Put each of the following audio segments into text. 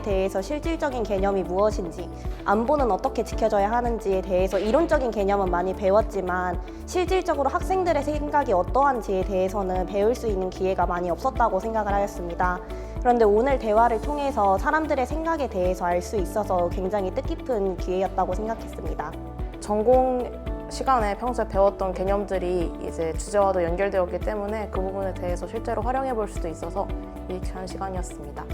대해서 실질적인 개념이 무엇인지, 안보는 어떻게 지켜져야 하는지에 대해서 이론적인 개념은 많이 배웠지만 실질적으로 학생들의 생각이 어떠한지에 대해서는 배울 수 있는 기회가 많이 없었다고 생각을 하였습니다. 그런데 오늘 대화를 통해서 사람들의 생각에 대해서 알 수 있어서 굉장히 뜻깊은 기회였다고 생각했습니다. 전공 시간에 평소에 배웠던 개념들이 이제 주제와도 연결되었기 때문에 그 부분에 대해서 실제로 활용해 볼 수도 있어서 유익한 시간이었습니다.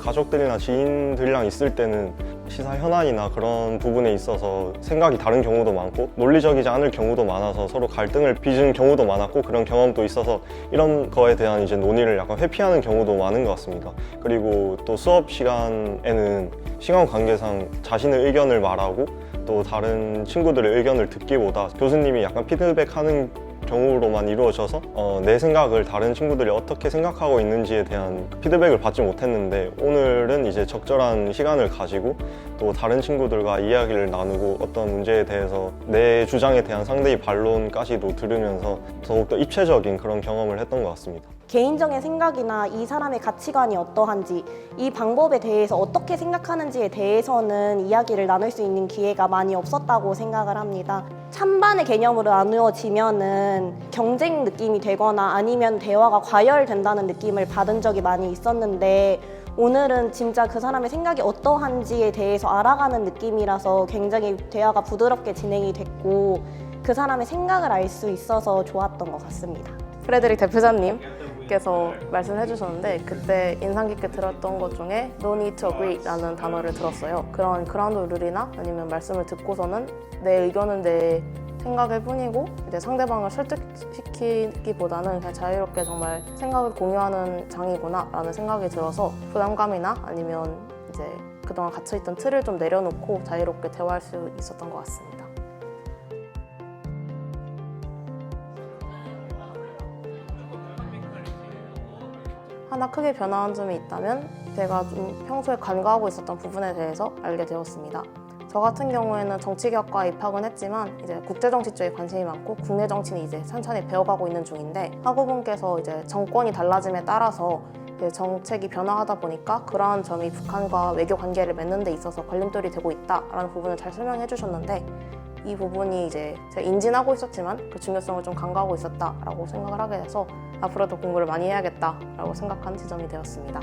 가족들이나 지인들이랑 있을 때는 시사 현안이나 그런 부분에 있어서 생각이 다른 경우도 많고 논리적이지 않을 경우도 많아서 서로 갈등을 빚은 경우도 많았고 그런 경험도 있어서 이런 거에 대한 이제 논의를 약간 회피하는 경우도 많은 것 같습니다. 그리고 또 수업 시간에는 시간 관계상 자신의 의견을 말하고 또 다른 친구들의 의견을 듣기보다 교수님이 약간 피드백하는 경우로만 이루어져서 내 생각을 다른 친구들이 어떻게 생각하고 있는지에 대한 피드백을 받지 못했는데 오늘은 이제 적절한 시간을 가지고 또 다른 친구들과 이야기를 나누고 어떤 문제에 대해서 내 주장에 대한 상대의 반론까지도 들으면서 더욱더 입체적인 그런 경험을 했던 것 같습니다. 개인적인 생각이나 이 사람의 가치관이 어떠한지, 이 방법에 대해서 어떻게 생각하는지에 대해서는 이야기를 나눌 수 있는 기회가 많이 없었다고 생각을 합니다. 찬반의 개념으로 나누어지면은 경쟁 느낌이 되거나 아니면 대화가 과열된다는 느낌을 받은 적이 많이 있었는데 오늘은 진짜 그 사람의 생각이 어떠한지에 대해서 알아가는 느낌이라서 굉장히 대화가 부드럽게 진행이 됐고 그 사람의 생각을 알 수 있어서 좋았던 것 같습니다. 프레드릭 대표자님께서 말씀해 주셨는데 그때 인상 깊게 들었던 것 중에 No need to agree 라는 단어를 들었어요. 그런 그라운드 룰이나 아니면 말씀을 듣고서는 내 의견은 내 생각일 뿐이고 이제 상대방을 설득시키기보다는 그냥 자유롭게 정말 생각을 공유하는 장이구나 라는 생각이 들어서 부담감이나 아니면 이제 그동안 갇혀있던 틀을 좀 내려놓고 자유롭게 대화할 수 있었던 것 같습니다. 하나 크게 변화한 점이 있다면 제가 좀 평소에 간과하고 있었던 부분에 대해서 알게 되었습니다. 저 같은 경우에는 정치학과에 입학은 했지만 이제 국제정치 쪽에 관심이 많고 국내 정치는 이제 천천히 배워가고 있는 중인데 학우분께서 이제 정권이 달라짐에 따라서 이제 정책이 변화하다 보니까 그러한 점이 북한과 외교 관계를 맺는 데 있어서 걸림돌이 되고 있다라는 부분을 잘 설명해 주셨는데 이 부분이 이제 제가 인지는 하고 있었지만 그 중요성을 좀 간과하고 있었다라고 생각을 하게 돼서 앞으로도 공부를 많이 해야겠다라고 생각한 지점이 되었습니다.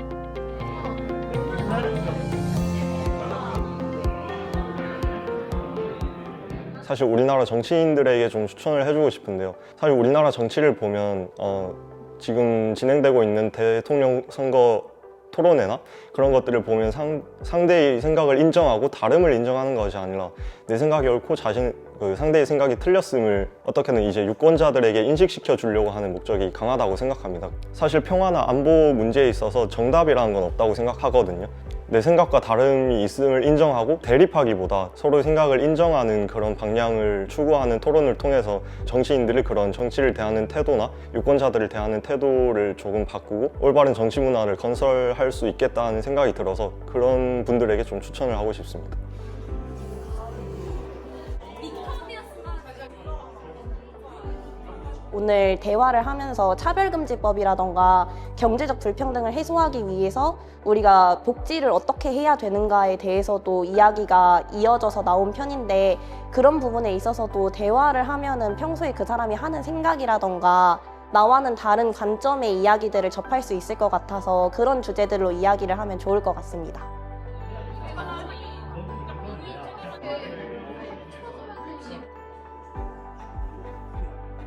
사실 우리나라 정치인들에게 좀 추천을 해주고 싶은데요. 사실 우리나라 정치를 보면 지금 진행되고 있는 대통령 선거 토론회나 그런 것들을 보면 상대의 생각을 인정하고 다름을 인정하는 것이 아니라 내 생각이 옳고 상대의 생각이 틀렸음을 어떻게든 이제 유권자들에게 인식시켜 주려고 하는 목적이 강하다고 생각합니다. 사실 평화나 안보 문제에 있어서 정답이라는 건 없다고 생각하거든요. 내 생각과 다름이 있음을 인정하고 대립하기보다 서로의 생각을 인정하는 그런 방향을 추구하는 토론을 통해서 정치인들이 그런 정치를 대하는 태도나 유권자들을 대하는 태도를 조금 바꾸고 올바른 정치 문화를 건설할 수 있겠다는 생각이 들어서 그런 분들에게 좀 추천을 하고 싶습니다. 오늘 대화를 하면서 차별금지법이라던가 경제적 불평등을 해소하기 위해서 우리가 복지를 어떻게 해야 되는가에 대해서도 이야기가 이어져서 나온 편인데 그런 부분에 있어서도 대화를 하면은 평소에 그 사람이 하는 생각이라던가 나와는 다른 관점의 이야기들을 접할 수 있을 것 같아서 그런 주제들로 이야기를 하면 좋을 것 같습니다.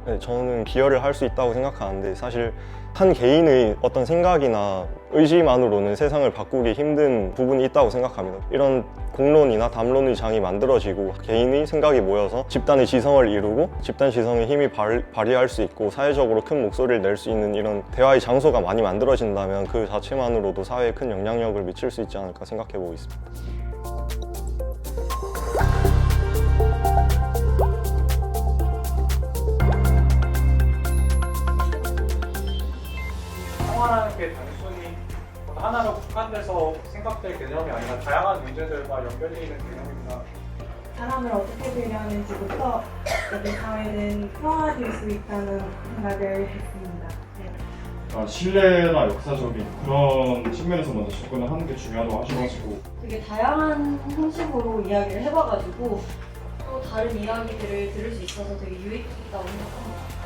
네, 저는 기여를 할 수 있다고 생각하는데 사실 한 개인의 어떤 생각이나 의지만으로는 세상을 바꾸기 힘든 부분이 있다고 생각합니다. 이런 공론이나 담론의 장이 만들어지고 개인의 생각이 모여서 집단의 지성을 이루고 집단 지성의 힘이 발휘할 수 있고 사회적으로 큰 목소리를 낼 수 있는 이런 대화의 장소가 많이 만들어진다면 그 자체만으로도 사회에 큰 영향력을 미칠 수 있지 않을까 생각해 보고 있습니다. 하나의 개념이 아니라 다양한 문제들과 연결되어 있는 개념이구나. 사람을 어떻게 대하는지부터 우리 사회는 평화될 수 있다는 생각을 했습니다. 네. 그러니까 신뢰나 역사적인 그런 측면에서 먼저 접근을 하는 게 중요하다고 하셔가지고 되게 다양한 형식으로 이야기를 해봐가지고 또 다른 이야기들을 들을 수 있어서 되게 유익했다고 생각합니다.